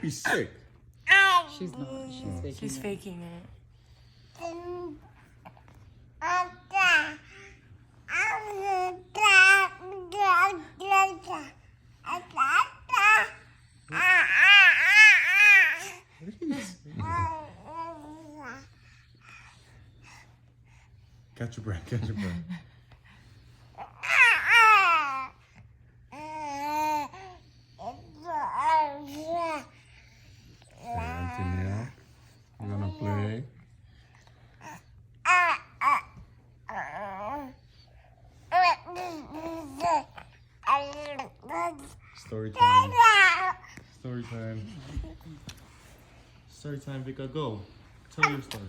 be sick. She's not. She's faking it. Catch your breath, catch your breath. Alright, we're gonna play. Story time. Story time. Story time, Vika, go. Tell your story.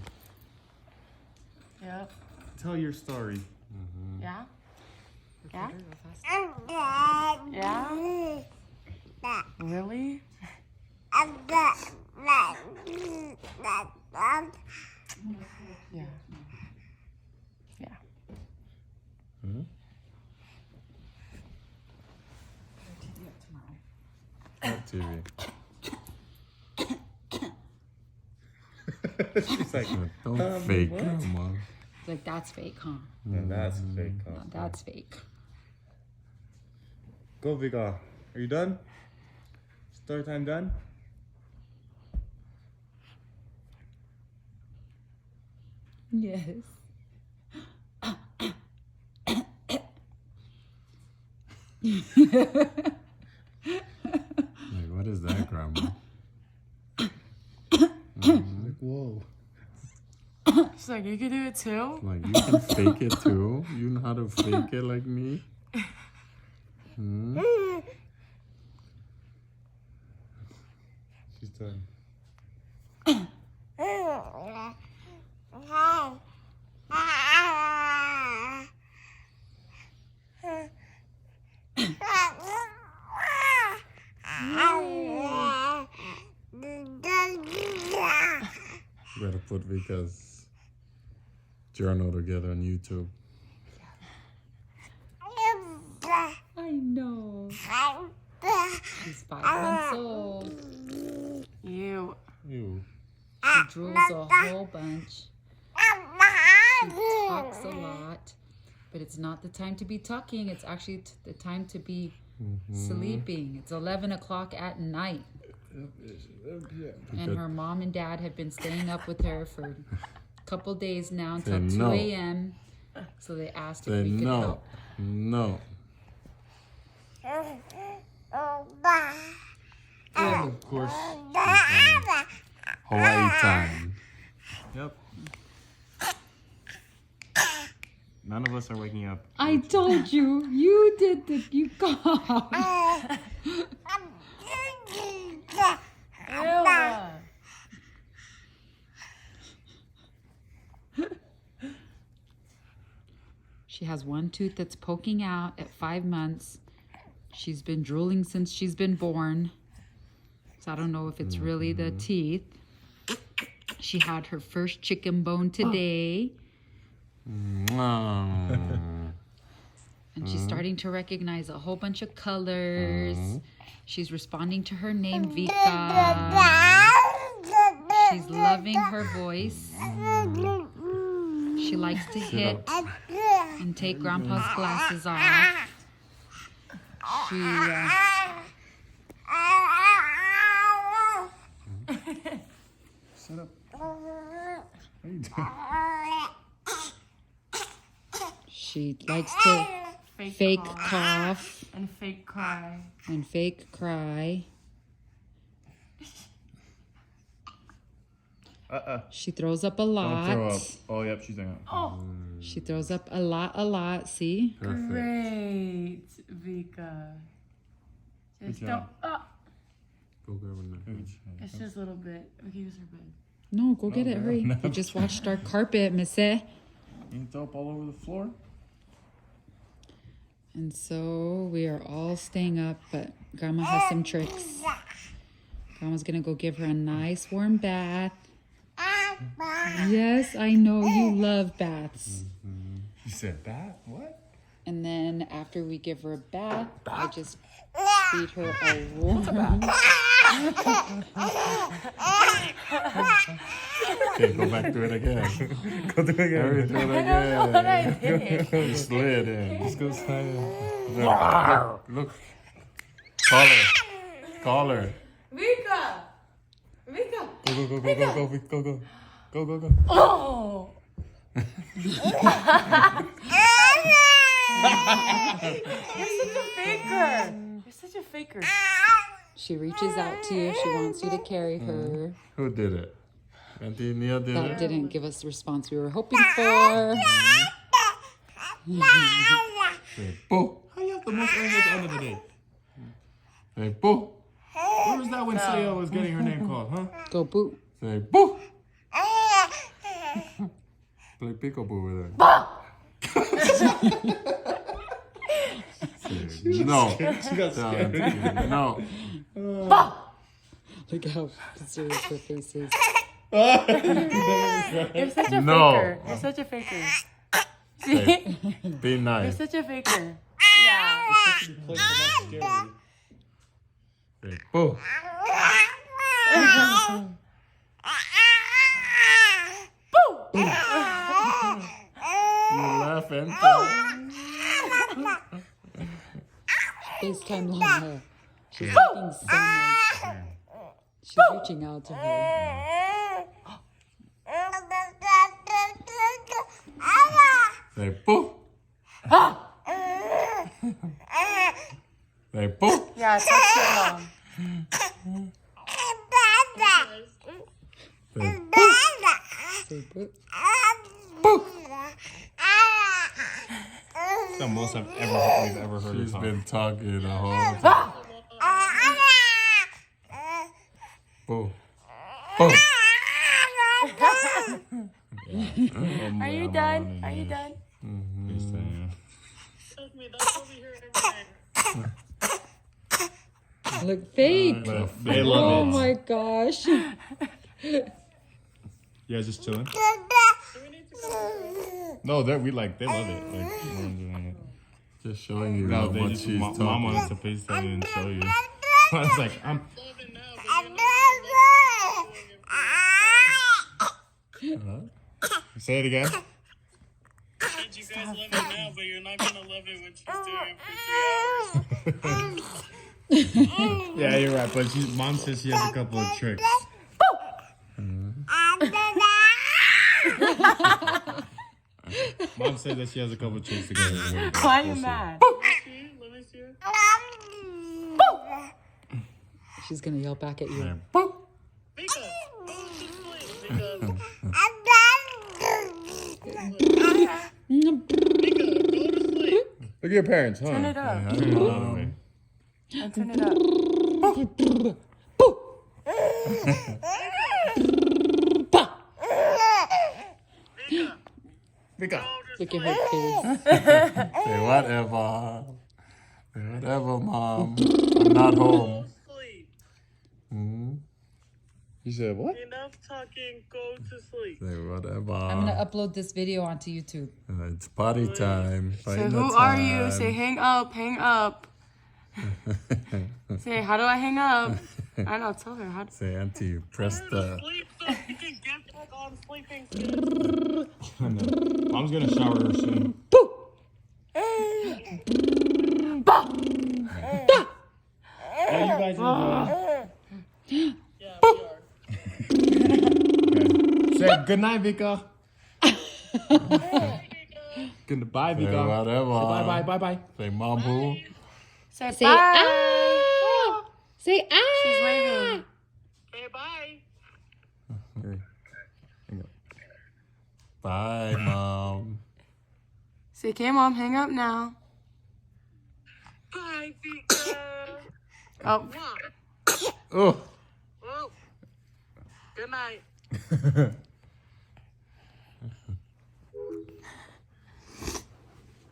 Yep. Tell your story. Yeah? Yeah? Yeah? Really? Yeah. Yeah. Hmm? What TV? She's like, don't fake, Mom. Like, that's fake, huh? No, that's fake. No, that's fake. Go, Vika. Are you done? Story time done? Yes. Like, what is that, Grandma? Like, whoa. She's like, you can do it too? Like, you can fake it too? You know how to fake it like me? Hmm? She's done. You better put Vika's journal together on YouTube. I know. She's 5 months old. Ew. Ew. She drools a whole bunch. She talks a lot. But it's not the time to be talking. It's actually the time to be sleeping. It's 11 o'clock at night. And her mom and dad have been staying up with her for a couple days now until 2 a.m. So they asked if we could help. No. And of course, Hawaii time. Yep. None of us are waking up. I told you. You did the... You got. She has one tooth that's poking out at 5 months. She's been drooling since she's been born. So I don't know if it's really the teeth. She had her first chicken bone today. And she's starting to recognize a whole bunch of colors. She's responding to her name, Vika. She's loving her voice. She likes to hit and take Grandpa's glasses off. She, Shut up. What are you doing? She likes to fake cough and fake cry. and fake cry. She throws up a lot. Don't throw up. Oh, yep, she's doing it. Oh, She throws up a lot. See? Perfect. great, Vika. Just Good don't. job. Oh, Go grab a knife. it's just a little bit. Okay, use her bed. No, go get it. girl, Hurry. no. We just watched our carpet, missy. You throw up all over the floor? And so we are all staying up, but Grandma has some tricks. Grandma's gonna go give her a nice warm bath. Yes, I know you love baths. You said that? What? And then after we give her a bath, I just feed her a warm Okay, go back to it again. Go do it again. Hurry, do it again. You slid in. Just go slide in. Look. Call her. Call her. Vika! Vika! Go, go, go, go, go, go, go, go. Go, go, go. Oh! You're such a faker. You're such a faker. She reaches out to you. She wants you to carry her. Who did it? Auntie Nia did That it? didn't give us the response we were hoping for. Say, boo. How you have the most energy at the end of the day? Say, boo. Where was that when Saya was getting her name called, huh? Go boo. Say, boo. Play peekaboo with her. Say, no. She got scared. No. Look how serious her face is. You're such a No. faker. You're such a faker. Say, be You're nice. such a faker. Yeah. Say, boo. You laughing? FaceTime Lana. She's looking so much. She's reaching out to her. Say, boo. Say, boo. Yeah, touch your mom. Say, boo. Say boo. That's the most we've ever heard She's her talk. been talking the whole time. Boo. Boo. Are you done? Are you done? Yes, I am. Look fake. They Oh love it. my gosh. You guys just chilling? No, we love it. Like, we're enjoying it. Just showing you No, they what just she's mom talking. wanted to FaceTime you and show you. I was like, say it again. You guys love it now, but you're not gonna love it when she's doing it for 3 hours. Yeah, you're right. But mom says she has a couple of tricks. Mom said that she has a couple of tricks to get her. Why are you mad? Let me see her. She's gonna yell back at you. Vika, go to sleep. Vika, Vika, go to sleep. Look at your parents, huh? Turn it up. And turn it up. Vika. Look at her face. Say whatever. Say whatever, Mom. I'm not home. Sleep. You said what? Enough talking, go to sleep. Say whatever. I'm gonna upload this video onto YouTube. It's party time. Say, Party who are you? Say, hang up, hang up. Say, how do I hang up? I know, tell her. How do... Say, Auntie, press the. Sleep so you can get back on sleeping schedule. Mom's gonna shower her soon. Oh, you guys enjoy. Yeah, we are. Okay. Say good night, Vika. Goodbye, Say Vika. whatever. Bye bye. Say Mom who? Say, Say bye. ah. Say ah. She's waving. Okay, bye. Okay. Bye, Mom. Say, okay, Mom, hang up now. Bye, Vika. Oh, Oh. Well, good night.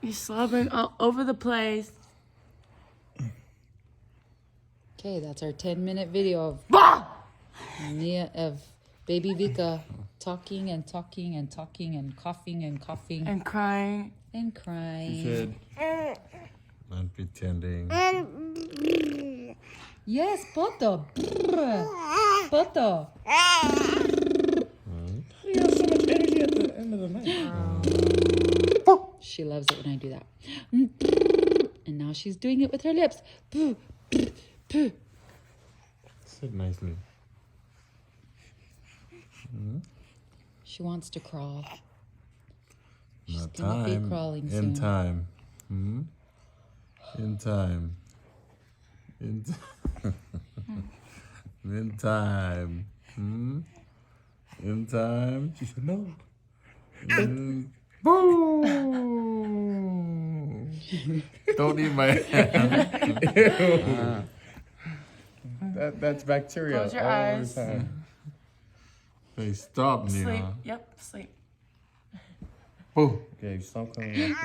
you're slobbering all over the place. Okay, that's our 10-minute video of baby Vika talking and talking and talking and coughing and coughing And crying. and crying. Said, Not pretending. Yes, Poto. Poto. You have so much energy at the end of the night. She loves it when I do that. And now she's doing it with her lips. Sit nicely. She wants to crawl. She's Not gonna be time. crawling soon. In time. In time. In in time. In time. She said no. Boom! Don't eat my hand. That's bacteria. Close your all eyes. the time. Hey, stop, Sleep. Nina. Yep, sleep. Boom. Okay, stop coming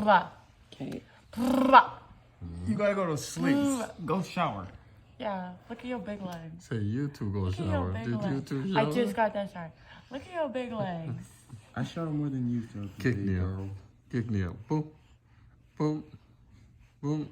up. Okay. You gotta go to sleep. Go shower. Yeah, look at your big legs. Say you two go Look at your shower. big Did you legs. two I shower? just got that shower. Look at your big legs. I shower more than you, Joe. Kick me up. Kick me up. Boom. Boom. Boom.